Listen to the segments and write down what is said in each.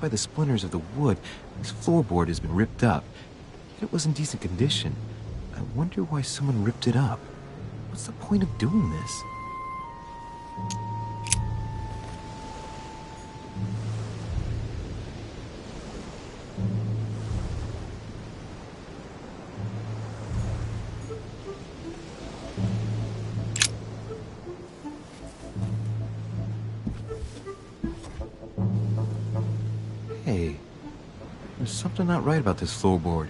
by the splinters of the wood, this floorboard has been ripped up. It was in decent condition. I wonder why someone ripped it up. What's the point of doing this? Hey, there's something not right about this floorboard.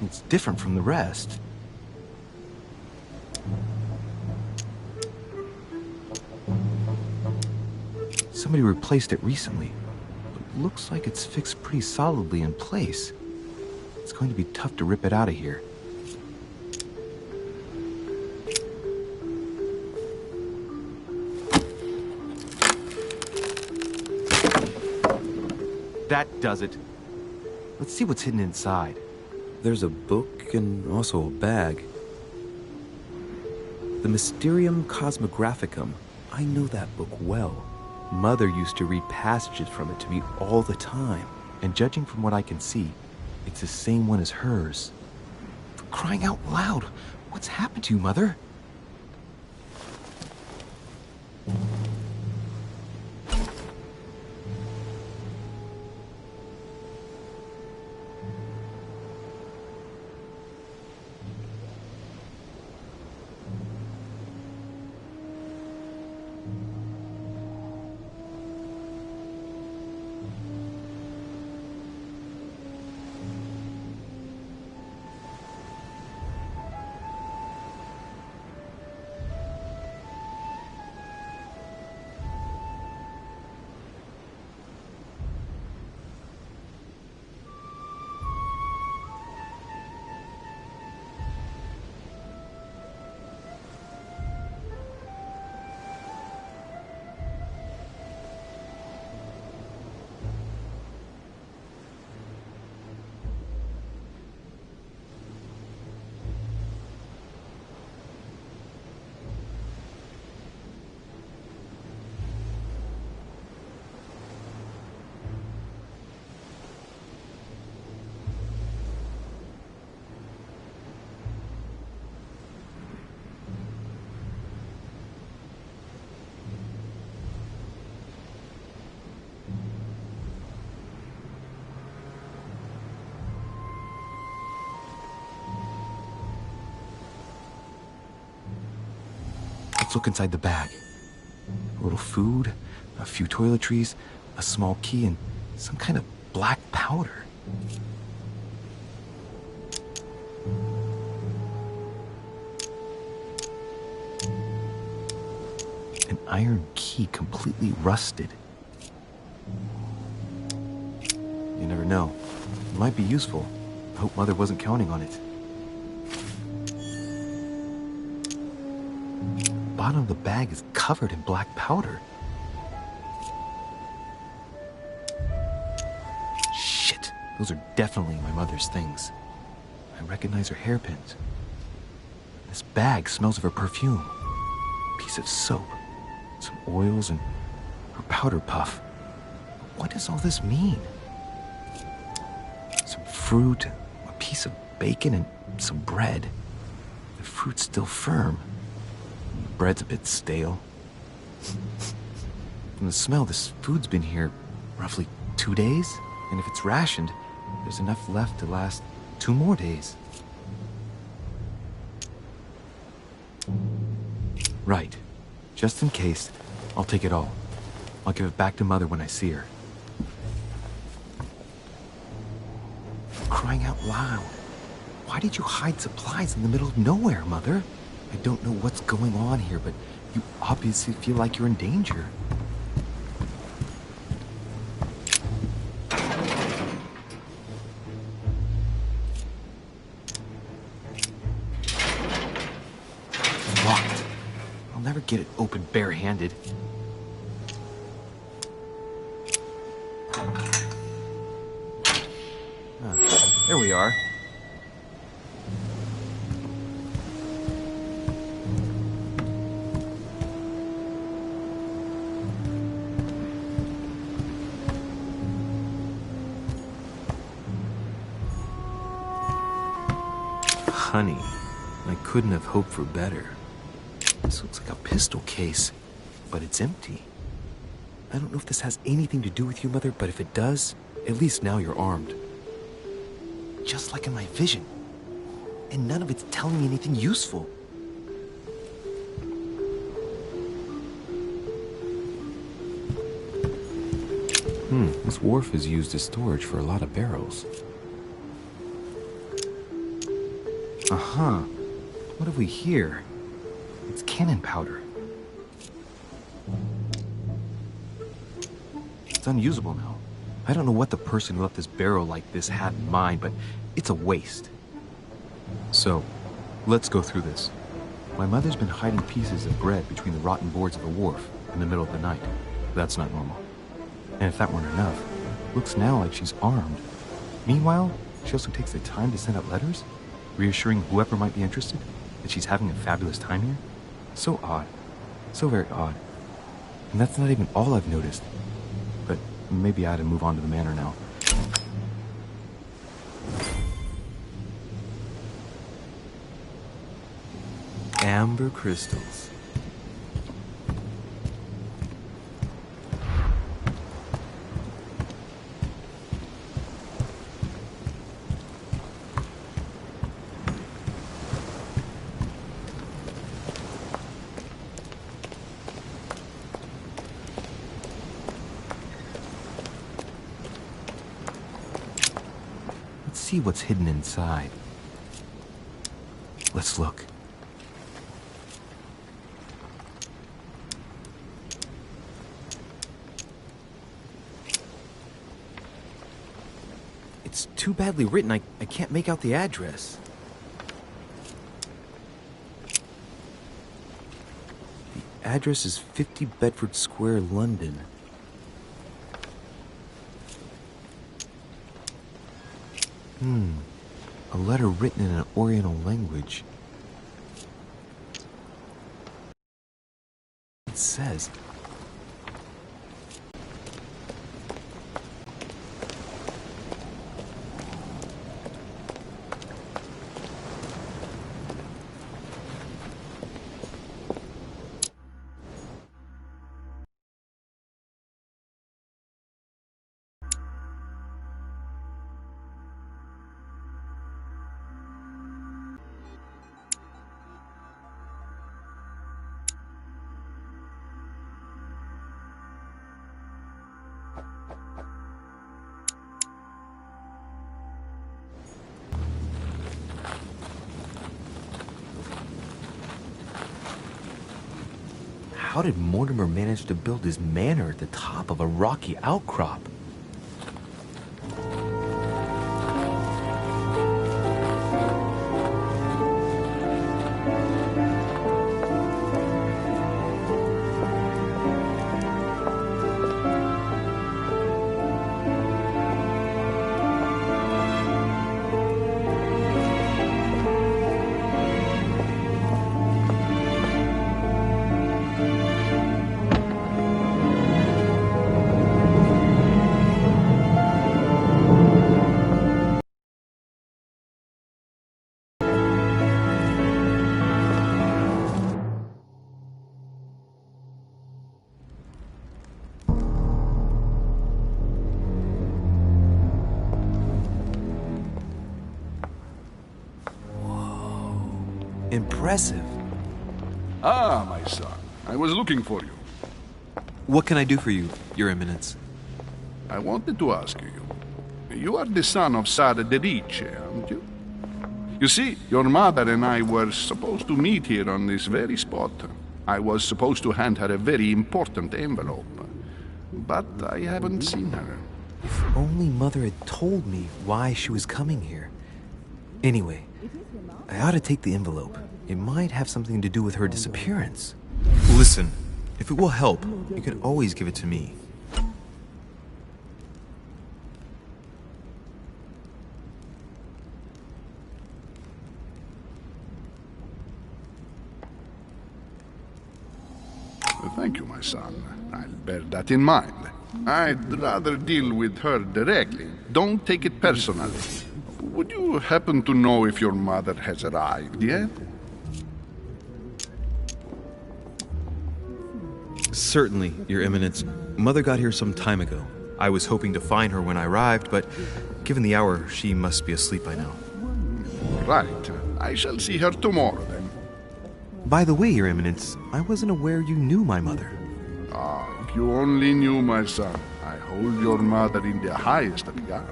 It's different from the rest. Somebody replaced it recently, but it looks like it's fixed pretty solidly in place. It's going to be tough to rip it out of here. That does it. Let's see what's hidden inside. There's a book and also a bag. The Mysterium Cosmographicum. I know that book well. Mother used to read passages from it to me all the time. And judging from what I can see, it's the same one as hers. For crying out loud, what's happened to you, Mother? Let's look inside the bag. A little food, a few toiletries, a small key, and some kind of black powder. An iron key completely rusted. You never know. It might be useful. I hope Mother wasn't counting on it. The bottom of the bag is covered in black powder. Shit, those are definitely my mother's things. I recognize her hairpins. This bag smells of her perfume. A piece of soap, some oils, and her powder puff. What does all this mean? Some fruit, a piece of bacon, and some bread. The fruit's still firm. The bread's a bit stale. From the smell, this food's been here roughly 2 days. And if it's rationed, there's enough left to last 2 more days. Right. Just in case, I'll take it all. I'll give it back to Mother when I see her. Crying out loud. Why did you hide supplies in the middle of nowhere, Mother? I don't know what's going on here, but you obviously feel like you're in danger. Locked. I'll never get it open barehanded. There we are. honey. I couldn't have hoped for better. This looks like a pistol case, but it's empty. I don't know if this has anything to do with you, Mother, but if it does, at least now you're armed. Just like in my vision. And none of it's telling me anything useful. This wharf is used as storage for a lot of barrels. Uh-huh. What have we here? It's cannon powder. It's unusable now. I don't know what the person who left this barrel like this had in mind, but it's a waste. So, let's go through this. My mother's been hiding pieces of bread between the rotten boards of the wharf in the middle of the night. That's not normal. And if that weren't enough, looks now like she's armed. Meanwhile, she also takes the time to send out letters, reassuring whoever might be interested that she's having a fabulous time here. So odd. So very odd. And that's not even all I've noticed. But maybe I ought to move on to the manor now. Amber crystals. Let's see what's hidden inside. Let's look. It's too badly written, I can't make out the address. The address is 50 Bedford Square, London. A letter written in an Oriental language. It says... How did Mortimer manage to build his manor at the top of a rocky outcrop? Impressive. Ah, my son. I was looking for you. What can I do for you, Your Eminence? I wanted to ask you. You are the son of Sara de Ricci, aren't you? You see, your mother and I were supposed to meet here on this very spot. I was supposed to hand her a very important envelope. But I haven't seen her. If only Mother had told me why she was coming here. Anyway, I ought to take the envelope. It might have something to do with her disappearance. Listen, if it will help, you can always give it to me. Thank you, my son. I'll bear that in mind. I'd rather deal with her directly. Don't take it personally. would you happen to know if your mother has arrived yet? Certainly, Your Eminence. Mother got here some time ago. I was hoping to find her when I arrived, but given the hour, she must be asleep by now. Right. I shall see her tomorrow, then. By the way, Your Eminence, I wasn't aware you knew my mother. Ah, if you only knew, my son. I hold your mother in the highest regard.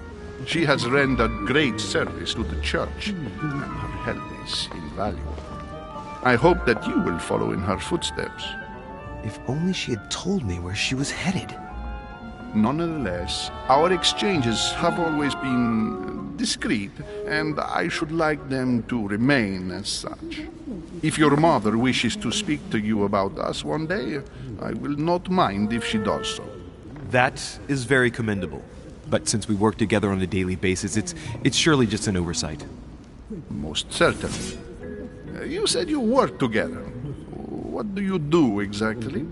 She has rendered great service to the church, and her help is invaluable. I hope that you will follow in her footsteps. If only she had told me where she was headed. Nonetheless, our exchanges have always been discreet, and I should like them to remain as such. If your mother wishes to speak to you about us one day, I will not mind if she does so. That is very commendable. But since we work together on a daily basis, it's surely just an oversight. Most certainly. You said you work together. What do you do exactly?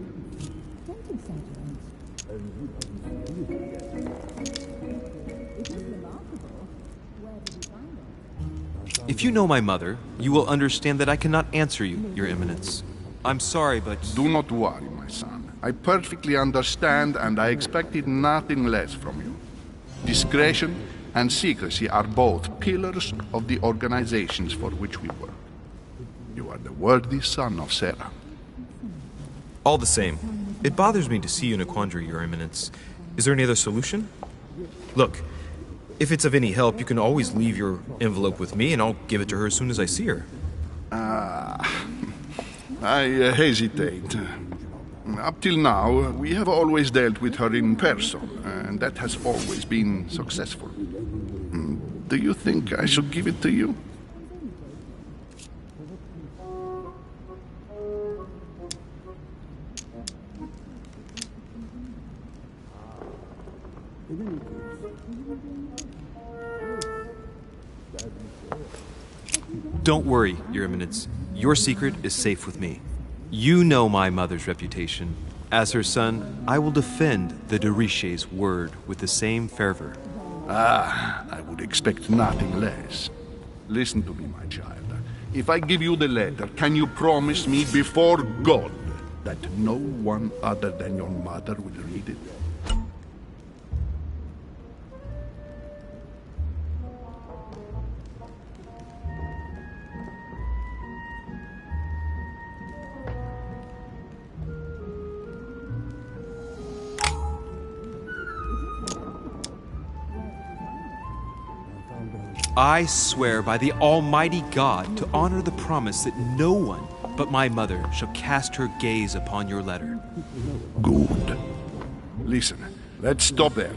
If you know my mother, you will understand that I cannot answer you, Your Eminence. I'm sorry, but... Do not worry, my son. I perfectly understand, and I expected nothing less from you. Discretion and secrecy are both pillars of the organizations for which we work. You are the worthy son of Sarah. All the same, it bothers me to see you in a quandary, Your Eminence. Is there any other solution? Look, if it's of any help, you can always leave your envelope with me, and I'll give it to her as soon as I see her. I hesitate. Up till now, we have always dealt with her in person, and that has always been successful. Do you think I should give it to you? Don't worry, Your Eminence. Your secret is safe with me. You know my mother's reputation. As her son, I will defend the de Richet's word with the same fervor. I would expect nothing less. Listen to me, my child. If I give you the letter, can you promise me before God that no one other than your mother will read it? I swear by the Almighty God to honor the promise that no one but my mother shall cast her gaze upon your letter. Good. Listen, let's stop there.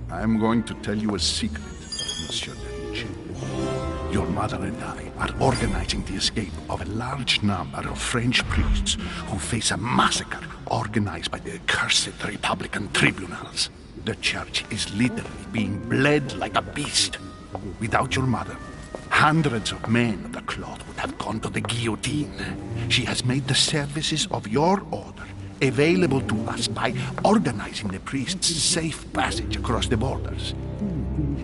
I'm going to tell you a secret, Monsieur de Ricci. Your mother and I are organizing the escape of a large number of French priests who face a massacre organized by the accursed Republican tribunals. The church is literally being bled like a beast. Without your mother, hundreds of men of the cloth would have gone to the guillotine. She has made the services of your order available to us by organizing the priests' safe passage across the borders.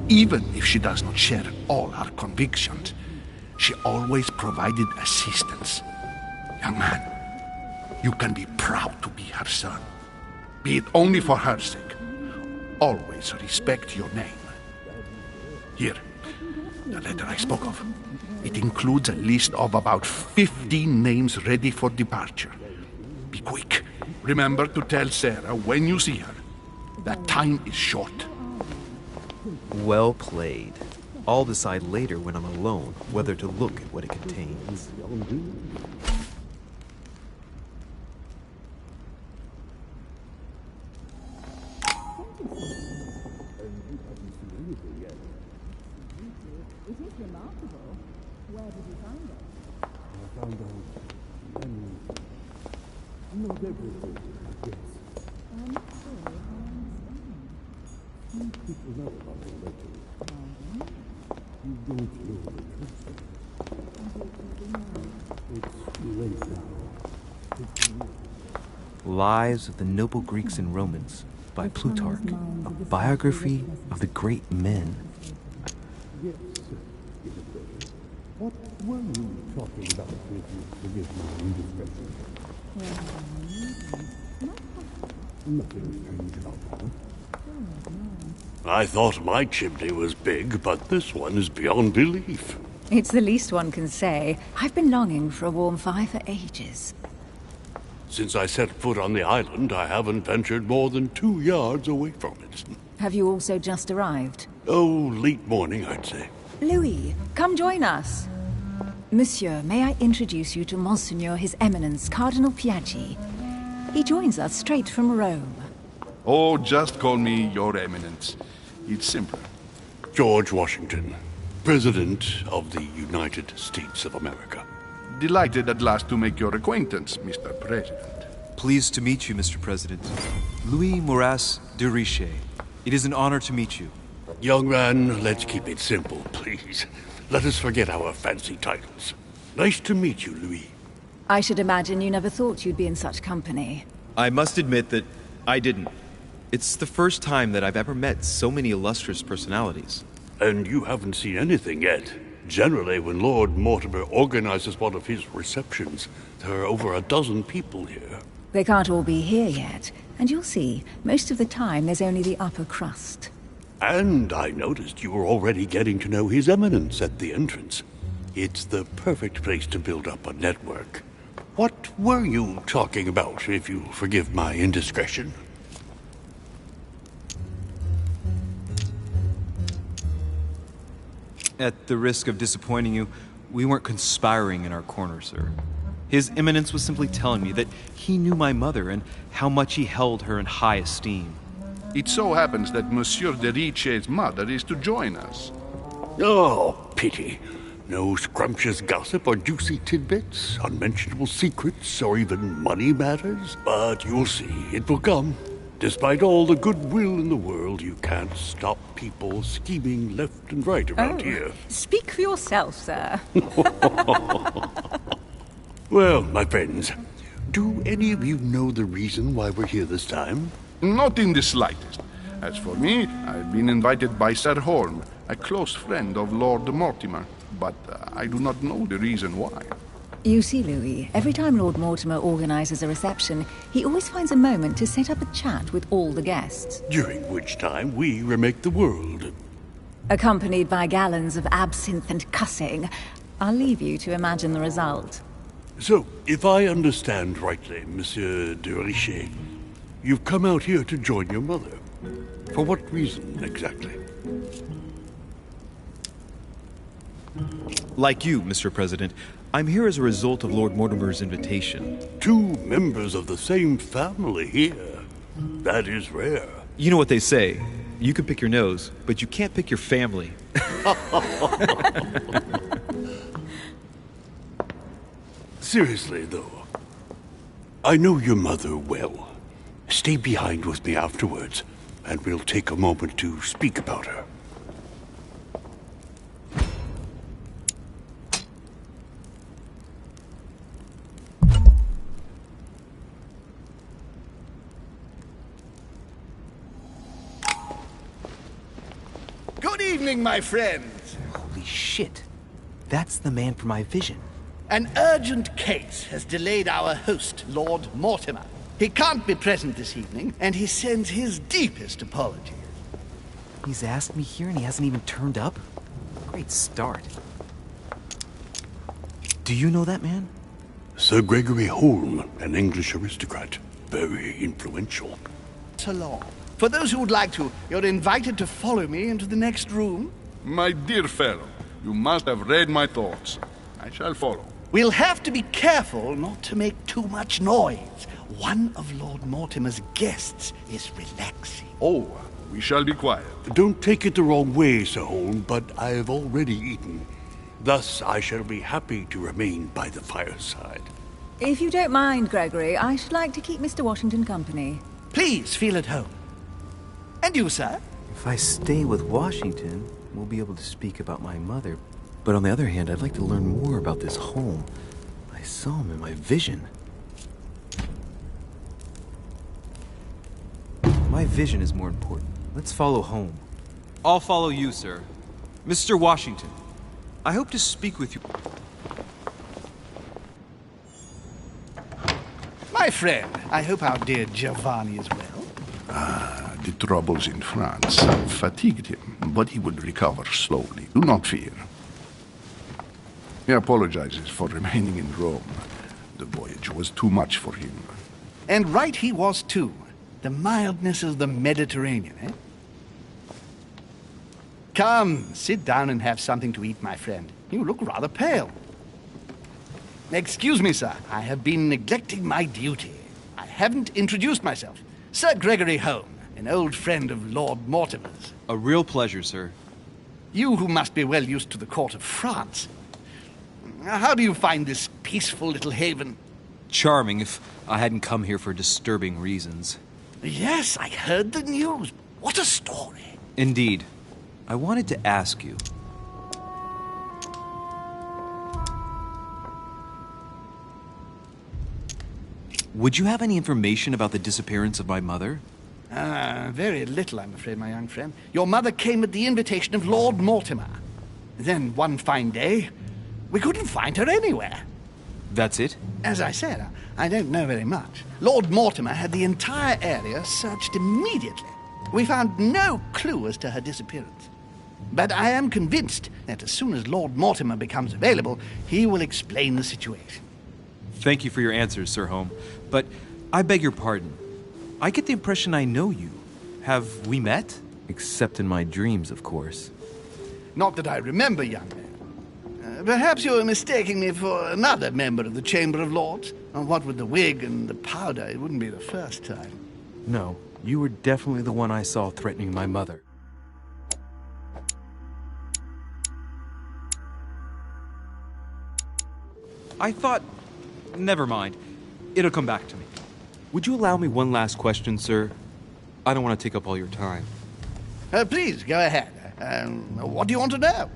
Even if she does not share all our convictions, she always provided assistance. Young man, you can be proud to be her son. Be it only for her sake. Always respect your name. Here, the letter I spoke of. It includes a list of about 15 names ready for departure. Be quick. Remember to tell Sarah when you see her that time is short. Well played. I'll decide later when I'm alone whether to look at what it contains. Lives of the Noble Greeks and Romans by Plutarch, a biography of the great men. What were you talking about, if you forgive my indiscretion? Nothing strange about that. I thought my chimney was big, but this one is beyond belief. It's the least one can say. I've been longing for a warm fire for ages. Since I set foot on the island, I haven't ventured more than 2 yards away from it. Have you also just arrived? Oh, late morning, I'd say. Louis, come join us. Monsieur, may I introduce you to Monseigneur His Eminence, Cardinal Piaggi. He joins us straight from Rome. Oh, just call me Your Eminence. It's simpler. George Washington, President of the United States of America. Delighted at last to make your acquaintance, Mr. President. Pleased to meet you, Mr. President. Louis Moras de Richet. It is an honor to meet you. Young man, let's keep it simple, please. Let us forget our fancy titles. Nice to meet you, Louis. I should imagine you never thought you'd be in such company. I must admit that I didn't. It's the first time that I've ever met so many illustrious personalities. And you haven't seen anything yet. Generally, when Lord Mortimer organizes one of his receptions, there are over a dozen people here. They can't all be here yet, and you'll see, most of the time there's only the upper crust. And I noticed you were already getting to know His Eminence at the entrance. It's the perfect place to build up a network. What were you talking about, if you'll forgive my indiscretion? At the risk of disappointing you, we weren't conspiring in our corner, sir. His Eminence was simply telling me that he knew my mother and how much he held her in high esteem. It so happens that Monsieur de Richet's mother is to join us. Oh, pity. No scrumptious gossip or juicy tidbits, unmentionable secrets, or even money matters. But you'll see, it will come. Despite all the goodwill in the world, you can't stop people scheming left and right around here. Speak for yourself, sir. Well, my friends, do any of you know the reason why we're here this time? Not in the slightest. As for me, I've been invited by Sir Holm, a close friend of Lord Mortimer, but I do not know the reason why. You see, Louis, every time Lord Mortimer organizes a reception, he always finds a moment to set up a chat with all the guests. During which time we remake the world. Accompanied by gallons of absinthe and cussing. I'll leave you to imagine the result. So, if I understand rightly, Monsieur de Richet, you've come out here to join your mother. For what reason, exactly? Like you, Mr. President, I'm here as a result of Lord Mortimer's invitation. 2 members of the same family here. That is rare. You know what they say. You can pick your nose, but you can't pick your family. Seriously, though, I know your mother well. Stay behind with me afterwards, and we'll take a moment to speak about her. Good evening, my friends. Holy shit. That's the man for my vision. An urgent case has delayed our host, Lord Mortimer. He can't be present this evening, and he sends his deepest apologies. He's asked me here and he hasn't even turned up? Great start. Do you know that man? Sir Gregory Holm, an English aristocrat. Very influential. So long. For those who would like to, you're invited to follow me into the next room. My dear fellow, you must have read my thoughts. I shall follow. We'll have to be careful not to make too much noise. One of Lord Mortimer's guests is relaxing. Oh, we shall be quiet. Don't take it the wrong way, Sir Holm, but I have already eaten. Thus, I shall be happy to remain by the fireside. If you don't mind, Gregory, I should like to keep Mr. Washington company. Please feel at home. And you, sir? If I stay with Washington, we'll be able to speak about my mother. But on the other hand, I'd like to learn more about this Holm. I saw him in my vision. My vision is more important. Let's follow Holm. I'll follow you, sir. Mr. Washington, I hope to speak with you. My friend, I hope our dear Giovanni is well. The troubles in France have fatigued him, but he will recover slowly. Do not fear. He apologizes for remaining in Rome. The voyage was too much for him. And right he was, too. The mildness of the Mediterranean, eh? Come, sit down and have something to eat, my friend. You look rather pale. Excuse me, sir. I have been neglecting my duty. I haven't introduced myself. Sir Gregory Home, an old friend of Lord Mortimer's. A real pleasure, sir. You who must be well used to the court of France. How do you find this peaceful little haven? Charming if I hadn't come here for disturbing reasons. Yes, I heard the news. What a story. Indeed. I wanted to ask you. Would you have any information about the disappearance of my mother? Very little, I'm afraid, my young friend. Your mother came at the invitation of Lord Mortimer. Then, one fine day, we couldn't find her anywhere. That's it? As I said, I don't know very much. Lord Mortimer had the entire area searched immediately. We found no clue as to her disappearance. But I am convinced that as soon as Lord Mortimer becomes available, he will explain the situation. Thank you for your answers, Sir Home. But I beg your pardon. I get the impression I know you. Have we met? Except in my dreams, of course. Not that I remember, young man. Perhaps you are mistaking me for another member of the Chamber of Lords. What with the wig and the powder, it wouldn't be the first time. No, you were definitely the one I saw threatening my mother. I thought... Never mind. It'll come back to me. Would you allow me one last question, sir? I don't want to take up all your time. Please, go ahead. What do you want to know?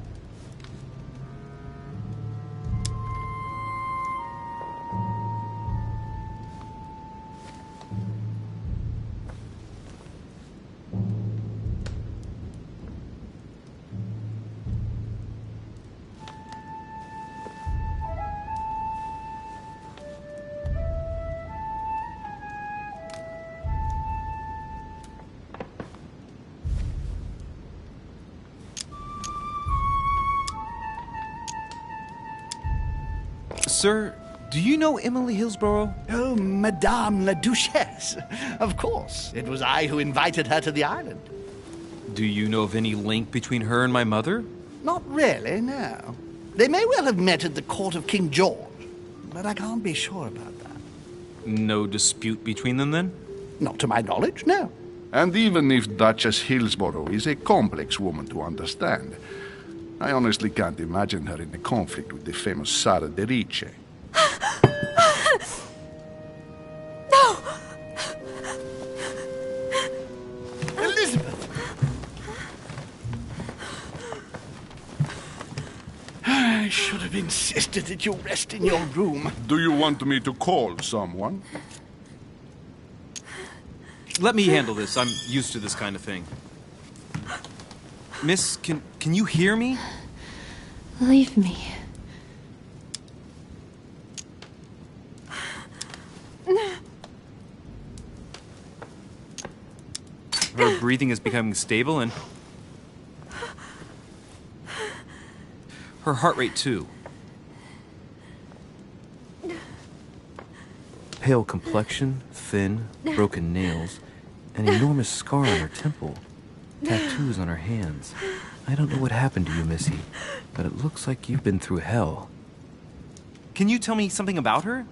Sir, do you know Emily Hillsborough? Oh, Madame la Duchesse. Of course. It was I who invited her to the island. Do you know of any link between her and my mother? Not really, no. They may well have met at the court of King George, but I can't be sure about that. No dispute between them, then? Not to my knowledge, no. And even if Duchess Hillsborough is a complex woman to understand, I honestly can't imagine her in a conflict with the famous Sara de Ricci. No! Elizabeth! I should have insisted that you rest in your room. Do you want me to call someone? Let me handle this. I'm used to this kind of thing. Miss, can you hear me? Leave me. Her breathing is becoming stable and... her heart rate, too. Pale complexion, thin, broken nails, an enormous scar on her temple, tattoos on her hands. I don't know what happened to you, Missy, but it looks like you've been through hell. Can you tell me something about her?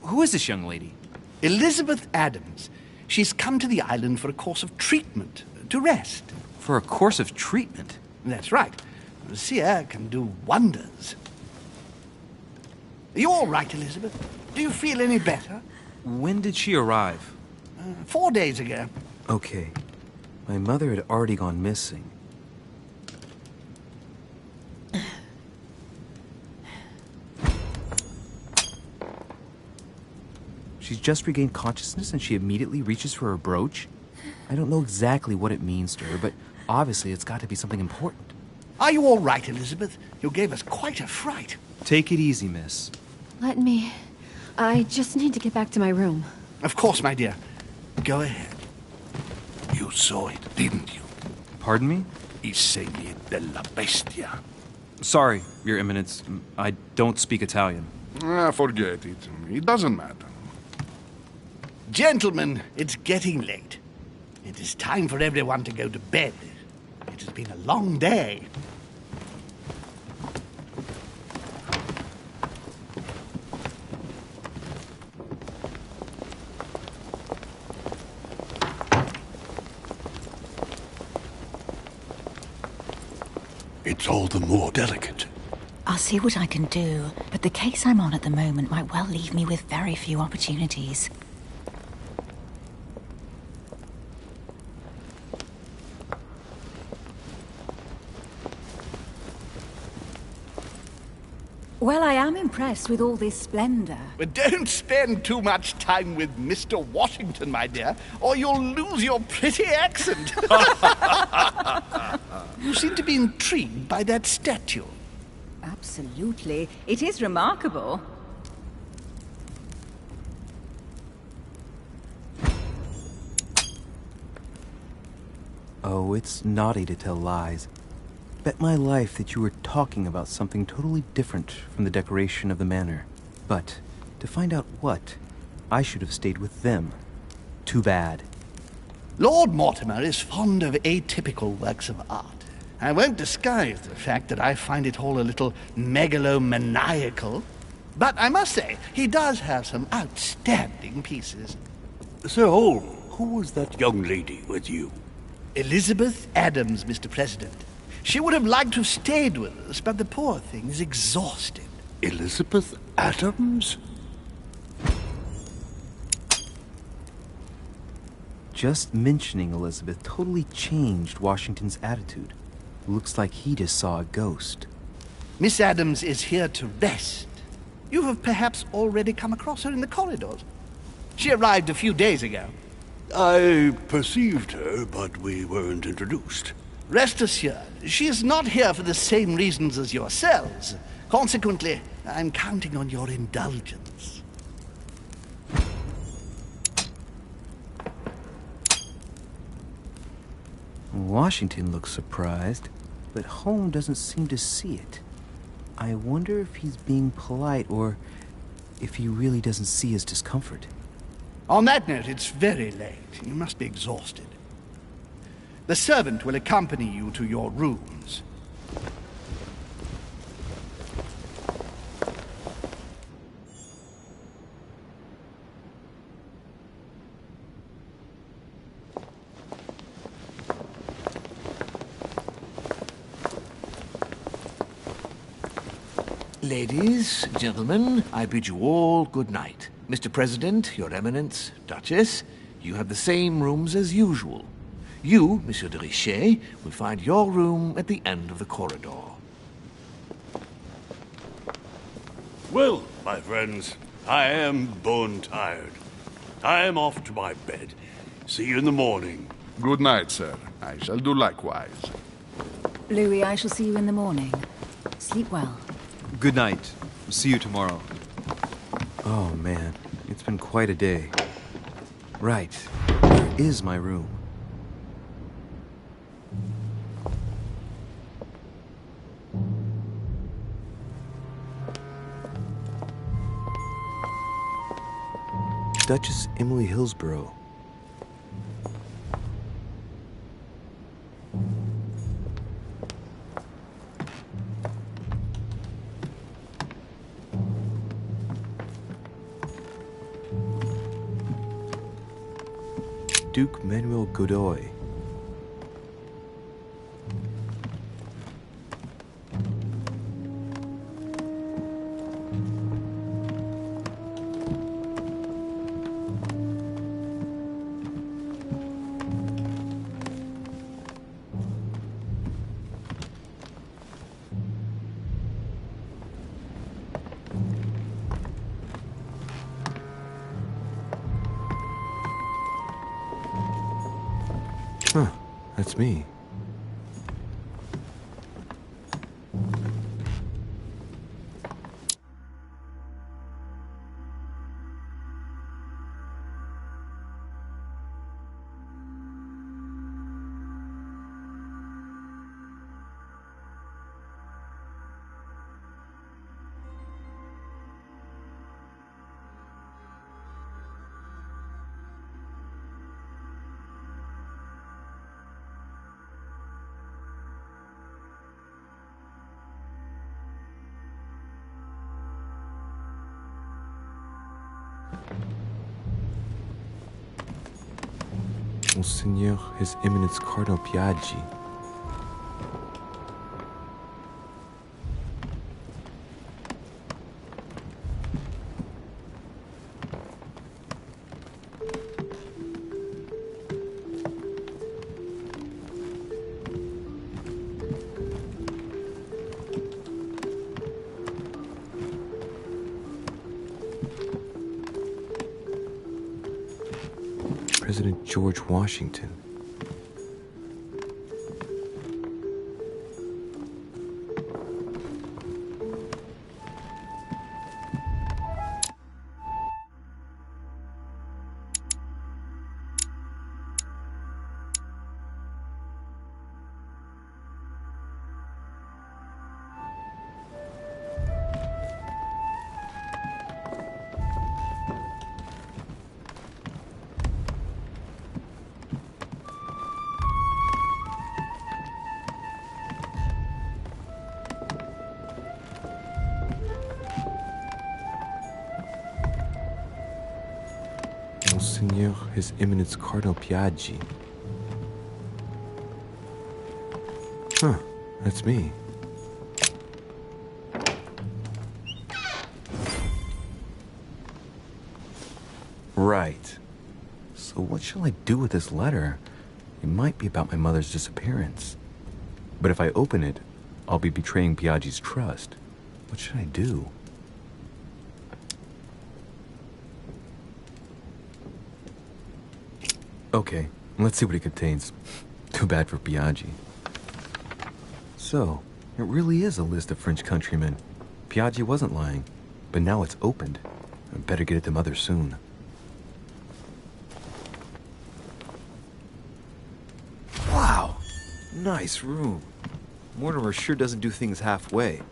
Who is this young lady? Elizabeth Adams. She's come to the island for a course of treatment, to rest. For a course of treatment? That's right. Sea air can do wonders. Are you all right, Elizabeth? Do you feel any better? When did she arrive? 4 days ago. Okay. My mother had already gone missing. She's just regained consciousness and she immediately reaches for her brooch? I don't know exactly what it means to her, but obviously it's got to be something important. Are you all right, Elizabeth? You gave us quite a fright. Take it easy, miss. Let me... I just need to get back to my room. Of course, my dear. Go ahead. You saw it, didn't you? Pardon me? I segni della bestia. Sorry, Your Eminence. I don't speak Italian. Forget it. It doesn't matter. Gentlemen, it's getting late. It is time for everyone to go to bed. It has been a long day. It's all the more delicate. I'll see what I can do, but the case I'm on at the moment might well leave me with very few opportunities. Well, I am impressed with all this splendor. But don't spend too much time with Mr. Washington, my dear, or you'll lose your pretty accent. You seem to be intrigued by that statue. Absolutely. It is remarkable. Oh, it's naughty to tell lies. Bet my life that you were talking about something totally different from the decoration of the manor. But to find out what, I should have stayed with them. Too bad. Lord Mortimer is fond of atypical works of art. I won't disguise the fact that I find it all a little megalomaniacal. But I must say, he does have some outstanding pieces. Sir Holm, who was that young lady with you? Elizabeth Adams, Mr. President. She would have liked to have stayed with us, but the poor thing is exhausted. Elizabeth Adams? Just mentioning Elizabeth totally changed Washington's attitude. Looks like he just saw a ghost. Miss Adams is here to rest. You have perhaps already come across her in the corridors. She arrived a few days ago. I perceived her, but we weren't introduced. Rest assured, she is not here for the same reasons as yourselves. Consequently, I'm counting on your indulgence. Washington looks surprised, but Holmes doesn't seem to see it. I wonder if he's being polite or if he really doesn't see his discomfort. On that note, it's very late. You must be exhausted. The servant will accompany you to your rooms. Ladies, gentlemen, I bid you all good night. Mr. President, Your Eminence, Duchess, you have the same rooms as usual. You, Monsieur de Richet, will find your room at the end of the corridor. Well, my friends, I am bone tired. I am off to my bed. See you in the morning. Good night, sir. I shall do likewise. Louis, I shall see you in the morning. Sleep well. Good night. See you tomorrow. Oh, man. It's been quite a day. Right. Where is my room? Duchess Emily Hillsborough. Duke Manuel Godoy. Huh, that's me. Monseigneur, His Eminence Cardinal Piaggi. President George Washington. Monseigneur, His Eminence Cardinal Piaggi. Huh, that's me. Right. So what shall I do with this letter? It might be about my mother's disappearance. But if I open it, I'll be betraying Piaggi's trust. What should I do? Okay, let's see what it contains. Too bad for Piaggi. So, it really is a list of French countrymen. Piaggi wasn't lying, but now it's opened. I better get it to Mother soon. Wow! Nice room. Mortimer sure doesn't do things halfway.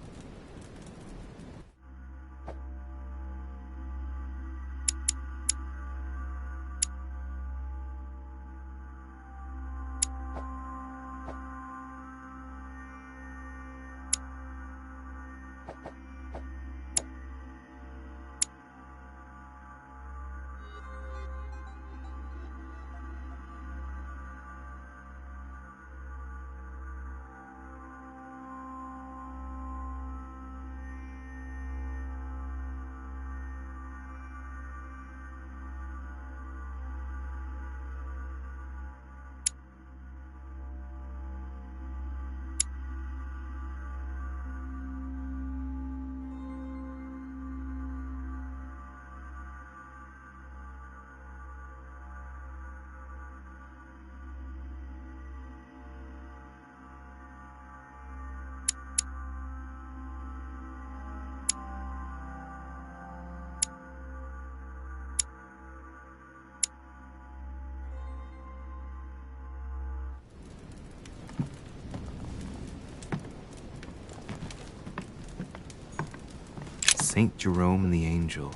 Saint Jerome and the Angel.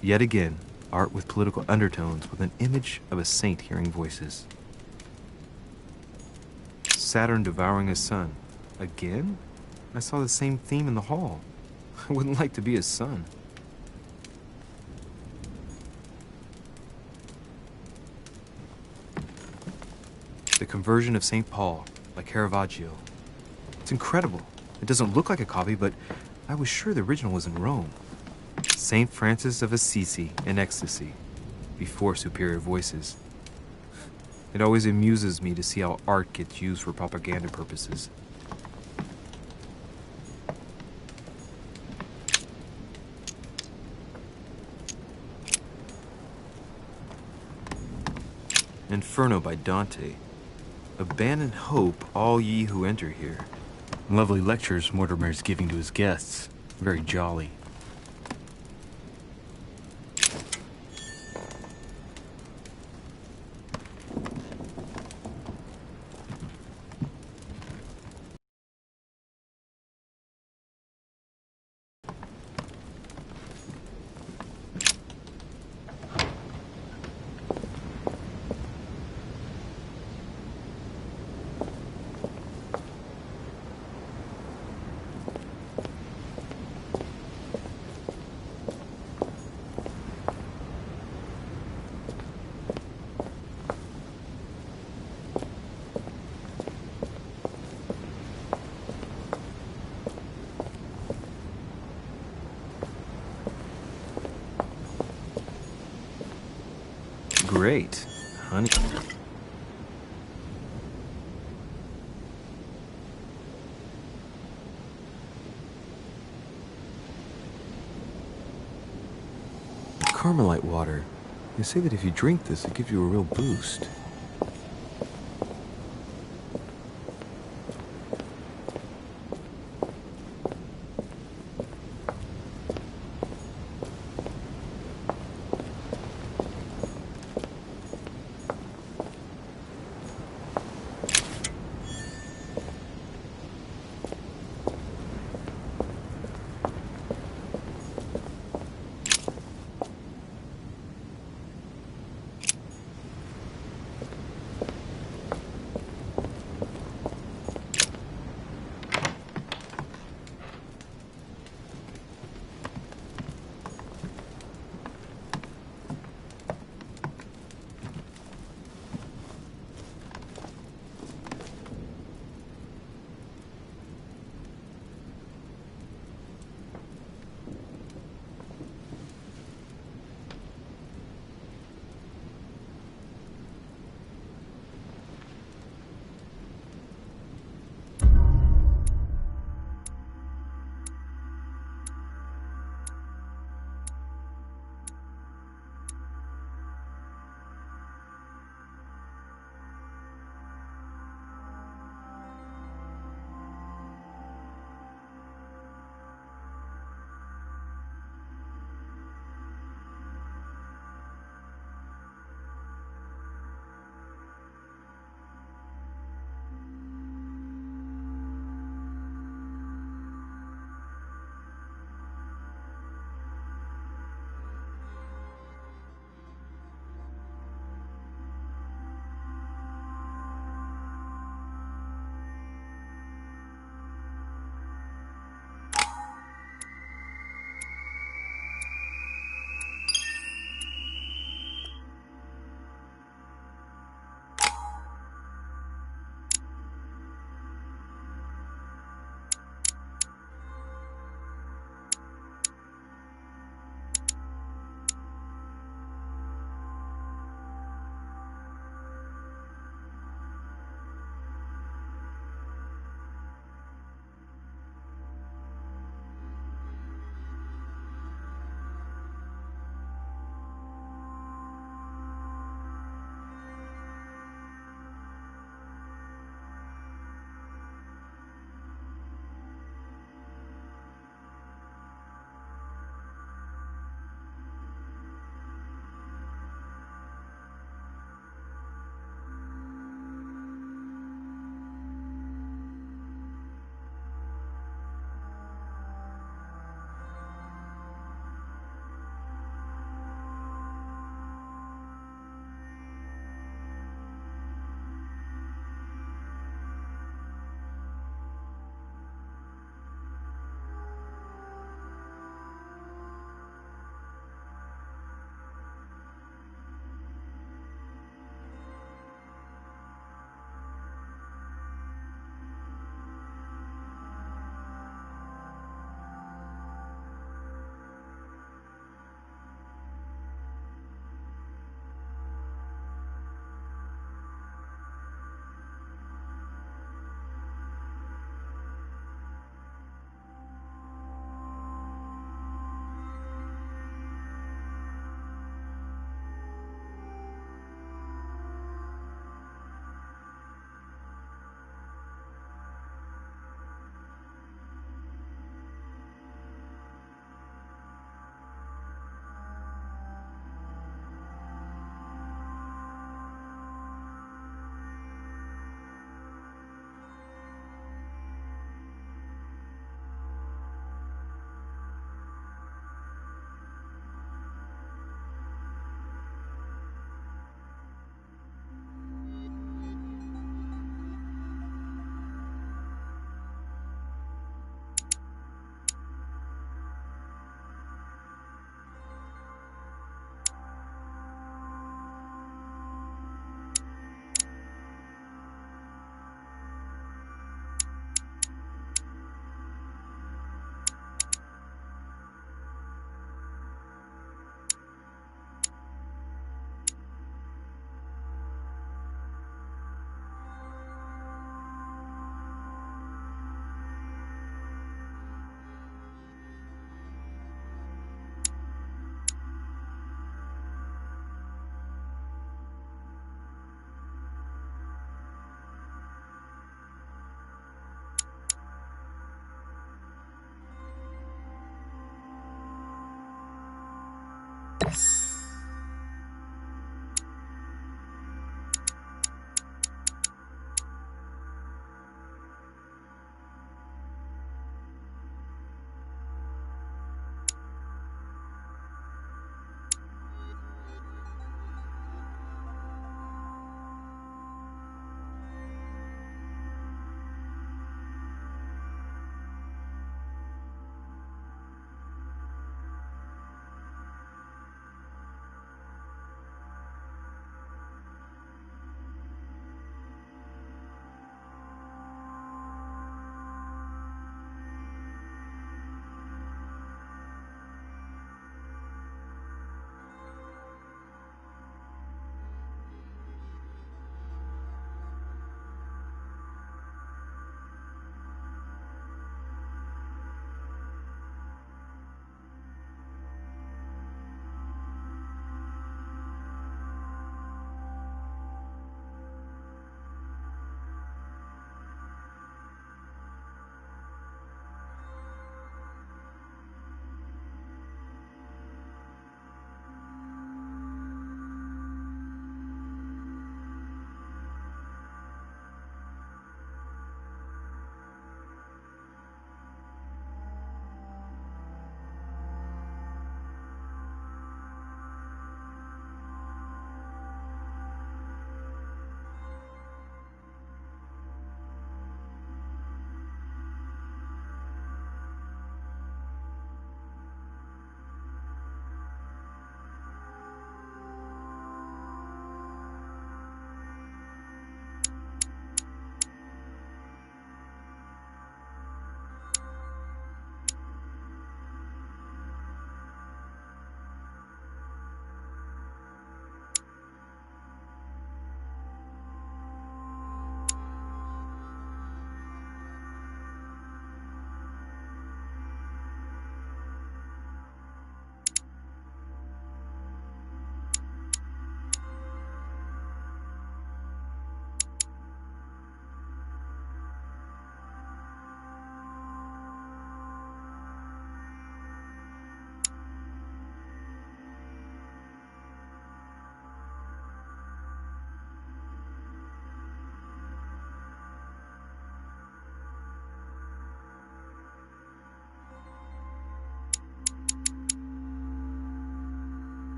Yet again, art with political undertones with an image of a saint hearing voices. Saturn devouring his son. Again? I saw the same theme in the hall. I wouldn't like to be his son. The Conversion of St. Paul by Caravaggio. It's incredible. It doesn't look like a copy, but I was sure the original was in Rome. St. Francis of Assisi in ecstasy, before superior voices. It always amuses me to see how art gets used for propaganda purposes. Inferno by Dante. Abandon hope, all ye who enter here. Lovely lectures Mortimer's giving to his guests. Very jolly. great. Honey. Carmelite water. They say that if you drink this, it gives you a real boost.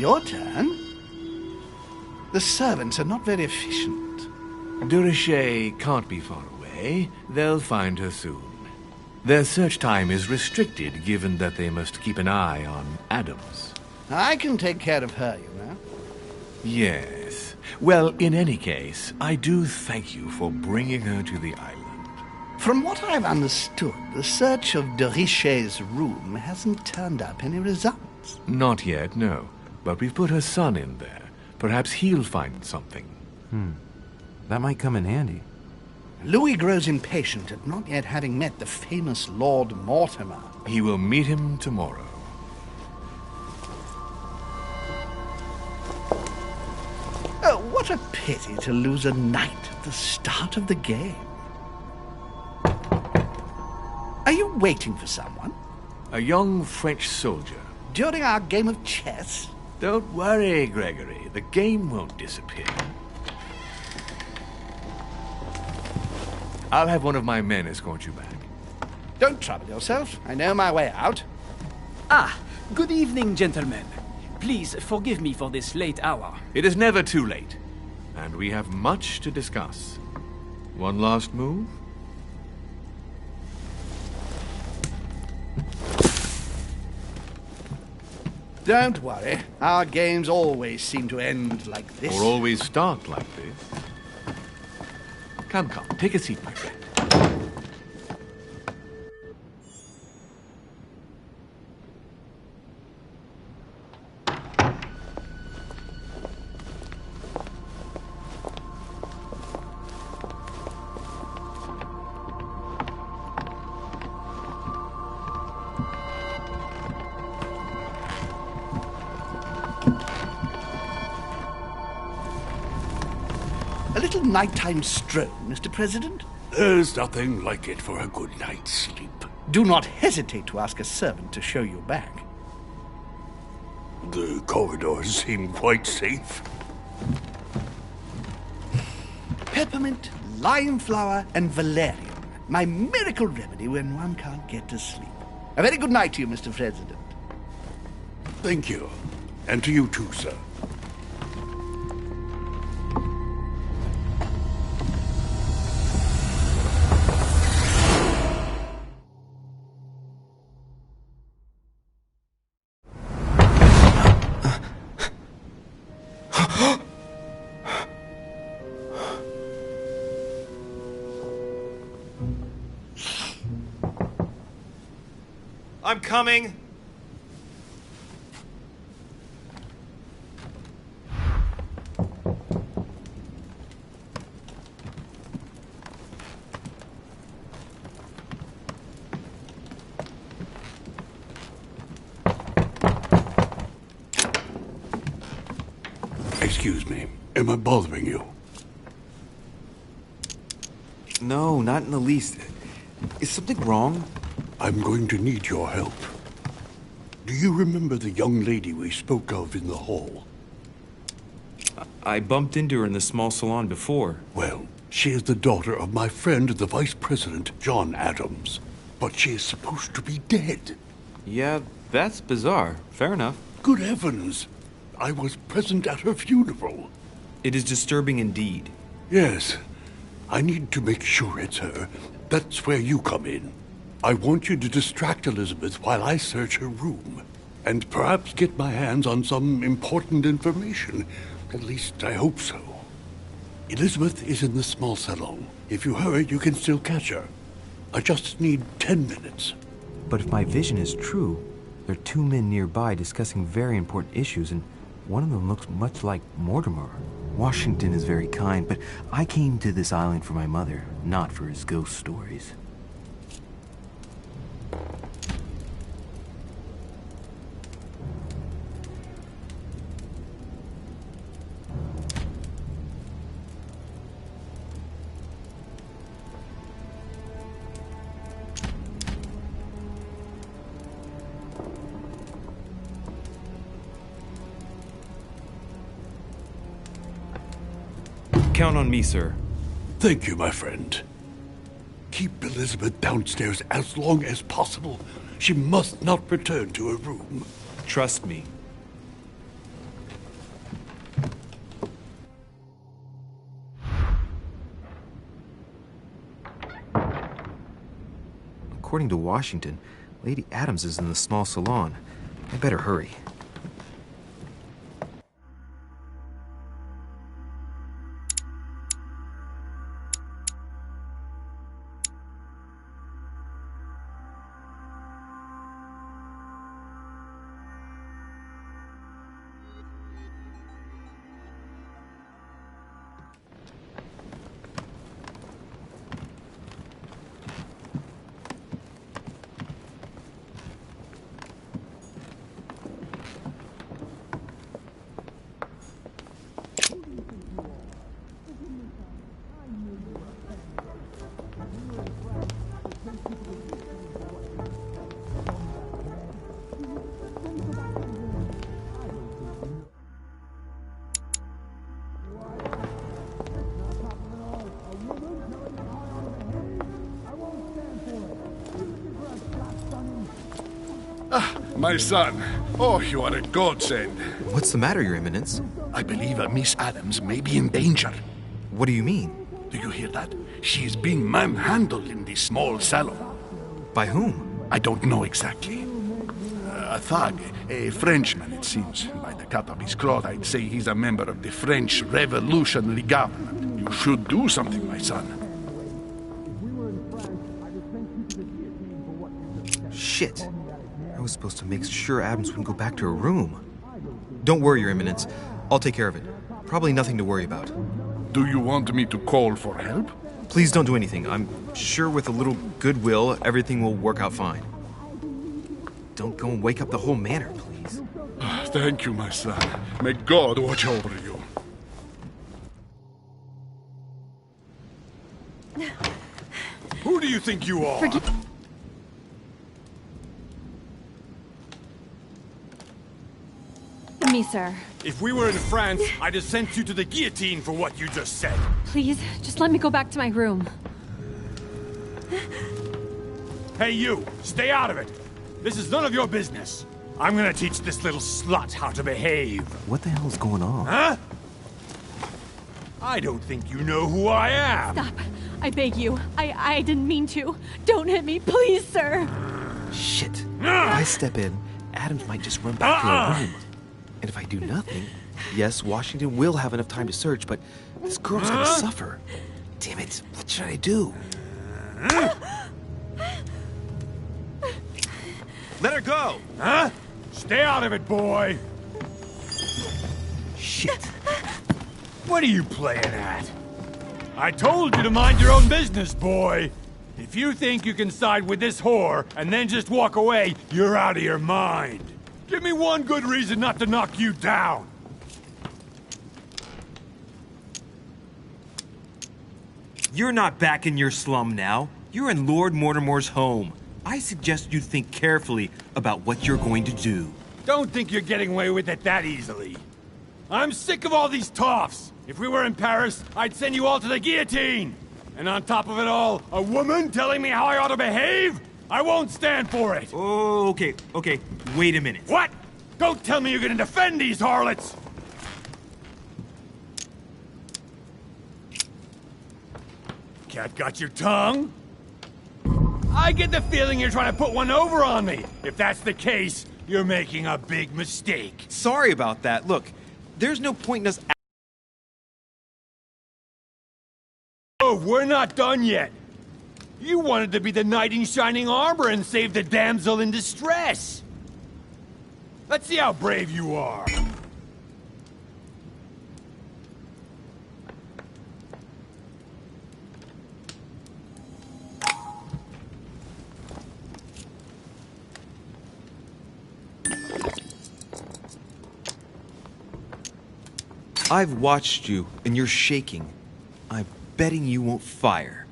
Your turn? The servants are not very efficient. De Richet can't be far away. They'll find her soon. Their search time is restricted, given that they must keep an eye on Adams. I can take care of her, you know. Yes. Well, in any case, I do thank you for bringing her to the island. From what I've understood, the search of de Richet's room hasn't turned up any results. records? Not yet, no. But we've put her son in there. Perhaps he'll find something. That might come in handy. Louis grows impatient at not yet having met the famous Lord Mortimer. He will meet him tomorrow. Oh, what a pity to lose a knight at the start of the game. Are you waiting for someone? A young French soldier. During our game of chess? Don't worry, Gregory. The game won't disappear. I'll have one of my men escort you back. Don't trouble yourself. I know my way out. Ah, good evening, gentlemen. Please forgive me for this late hour. It is never too late. And we have much to discuss. One last move? Don't worry. Our games always seem to end like this. Or always start like this. Come, take a seat, my friend. A little nighttime stroll, Mr. President? There's nothing like it for a good night's sleep. Do not hesitate to ask a servant to show you back. The corridors seem quite safe. Peppermint, lime flower, and valerian. My miracle remedy when one can't get to sleep. A very good night to you, Mr. President. Thank you. And to you too, sir. I'm coming. Excuse me. Am I bothering you? No, not in the least. Is something wrong? I'm going to need your help. Do you remember the young lady we spoke of in the hall? I bumped into her in the small salon before. Well, she is the daughter of my friend, the Vice President, John Adams. But she is supposed to be dead. Yeah, that's bizarre. Fair enough. Good heavens! I was present at her funeral. It is disturbing indeed. Yes. I need to make sure it's her. That's where you come in. I want you to distract Elizabeth while I search her room. And perhaps get my hands on some important information. At least, I hope so. Elizabeth is in the small salon. If you hurry, you can still catch her. I just need 10 minutes. But if my vision is true, there are two men nearby discussing very important issues, and one of them looks much like Mortimer. Washington is very kind, but I came to this island for my mother, not for his ghost stories. Count on me, sir. Thank you, my friend. Keep Elizabeth downstairs as long as possible. She must not return to her room. Trust me. According to Washington, Lady Adams is in the small salon. I better hurry. My son. Oh, you are a godsend. What's the matter, Your Eminence? I believe Miss Adams may be in danger. What do you mean? Do you hear that? She is being manhandled in the small salon. By whom? I don't know exactly. A thug, a Frenchman, it seems. By the cut of his cloth, I'd say he's a member of the French Revolutionary Government. You should do something, my son. Shit. I was supposed to make sure Adams wouldn't go back to her room. Don't worry, Your Eminence. I'll take care of it. Probably nothing to worry about. Do you want me to call for help? Please don't do anything. I'm sure with a little goodwill, everything will work out fine. Don't go and wake up the whole manor, please. Thank you, my son. May God watch over you. Who do you think you are? Forgive me, sir. If we were in France, I'd have sent you to the guillotine for what you just said. Please, just let me go back to my room. Hey, you! Stay out of it! This is none of your business. I'm gonna teach this little slut how to behave. What the hell is going on? Huh? I don't think you know who I am. Stop. I beg you. I didn't mean to. Don't hit me, please, sir. Shit. If I step in, Adams might just run back to her room. And if I do nothing, yes, Washington will have enough time to search, but this girl's gonna suffer. Damn it, what should I do? Let her go! Huh? Stay out of it, boy! Shit. What are you playing at? I told you to mind your own business, boy! If you think you can side with this whore and then just walk away, you're out of your mind. Give me one good reason not to knock you down. You're not back in your slum now. You're in Lord Mortimer's home. I suggest you think carefully about what you're going to do. Don't think you're getting away with it that easily. I'm sick of all these toffs. If we were in Paris, I'd send you all to the guillotine. And on top of it all, a woman telling me how I ought to behave? I won't stand for it. Oh, okay. Wait a minute. What? Don't tell me you're gonna defend these harlots! Cat got your tongue? I get the feeling you're trying to put one over on me. If that's the case, you're making a big mistake. Sorry about that. Look, there's no point in us... Oh, we're not done yet. You wanted to be the knight in shining armor and save the damsel in distress. Let's see how brave you are. I've watched you, and you're shaking. I'm betting you won't fire.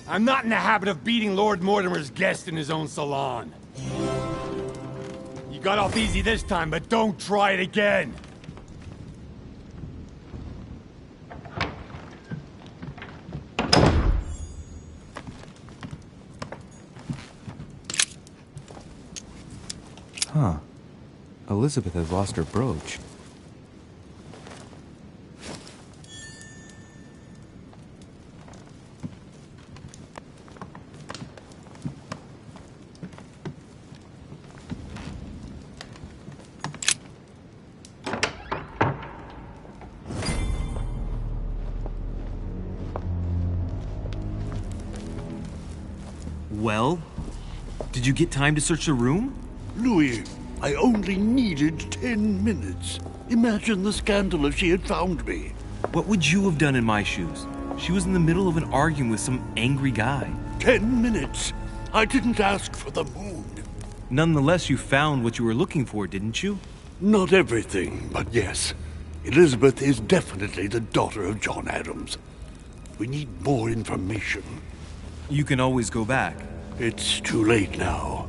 I'm not in the habit of beating Lord Mortimer's guest in his own salon. You got off easy this time, but don't try it again. Huh. Elizabeth has lost her brooch. Well, did you get time to search the room? Louis, I only needed 10 minutes. Imagine the scandal if she had found me. What would you have done in my shoes? She was in the middle of an argument with some angry guy. 10 minutes. I didn't ask for the moon. Nonetheless, you found what you were looking for, didn't you? Not everything, but yes. Elizabeth is definitely the daughter of John Adams. We need more information. You can always go back. It's too late now.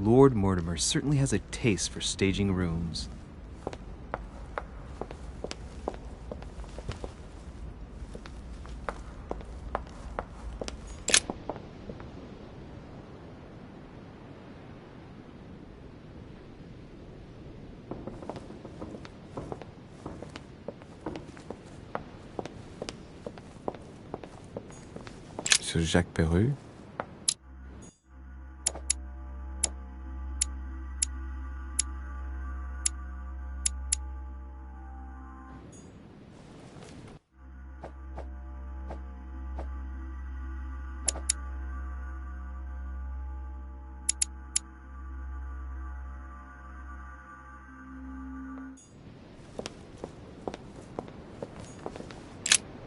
Lord Mortimer certainly has a taste for staging rooms. Monsieur Jacques Perru?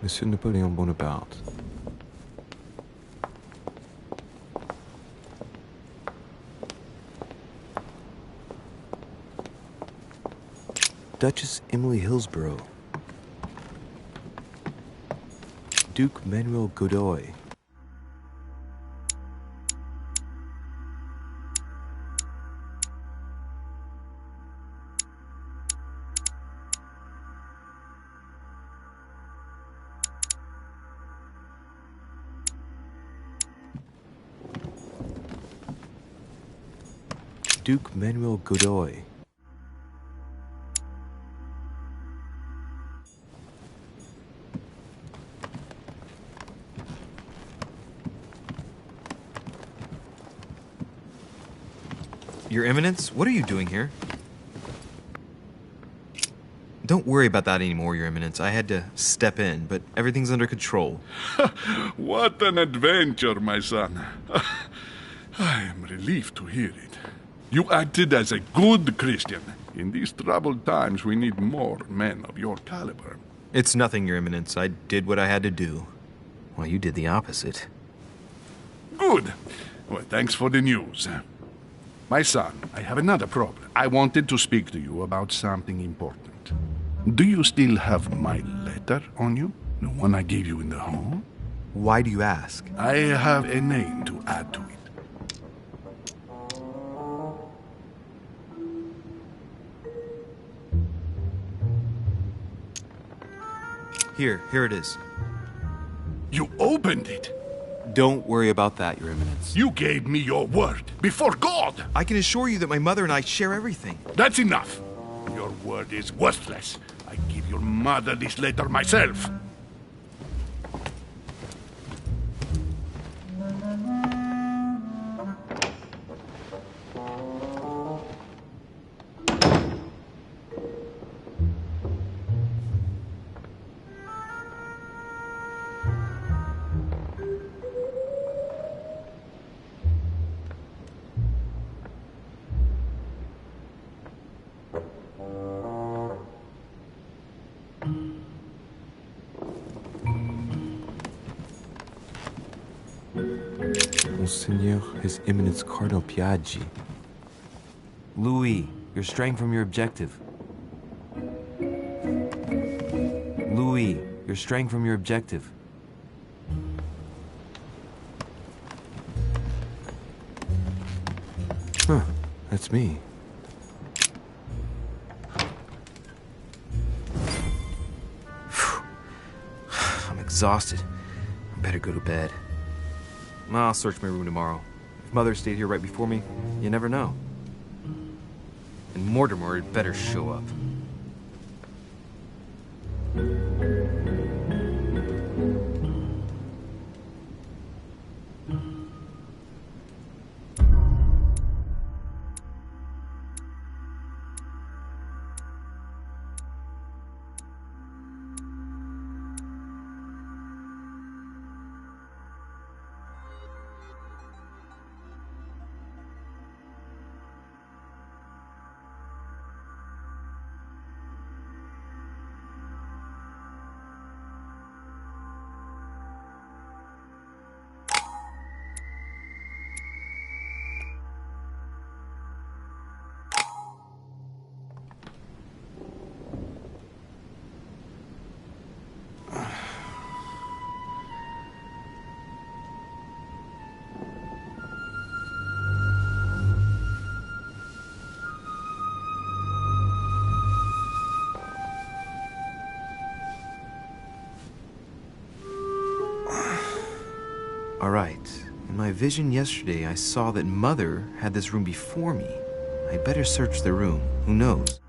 Monsieur Napoléon Bonaparte. Duchess Emily Hillsborough. Duke Manuel Godoy. Duke Manuel Godoy. Your Eminence, what are you doing here? Don't worry about that anymore, Your Eminence. I had to step in, but everything's under control. What an adventure, my son. I am relieved to hear it. You acted as a good Christian. In these troubled times, we need more men of your caliber. It's nothing, Your Eminence. I did what I had to do. Well, you did the opposite. Good. Well, thanks for the news. My son, I have another problem. I wanted to speak to you about something important. Do you still have my letter on you? The one I gave you in the hall? Why do you ask? I have a name to add to it. Here it is. You opened it? Don't worry about that, Your Eminence. You gave me your word before God. I can assure you that my mother and I share everything. That's enough. Your word is worthless. I give your mother this letter myself. Monseigneur, His Eminence Cardinal Piaggi. Louis, you're straying from your objective. Louis, you're straying from your objective. Huh, that's me. I'm exhausted. I better go to bed. I'll search my room tomorrow. If Mother stayed here right before me, you never know. And Mortimer had better show up. Alright. In my vision yesterday, I saw that Mother had this room before me. I'd better search the room. Who knows?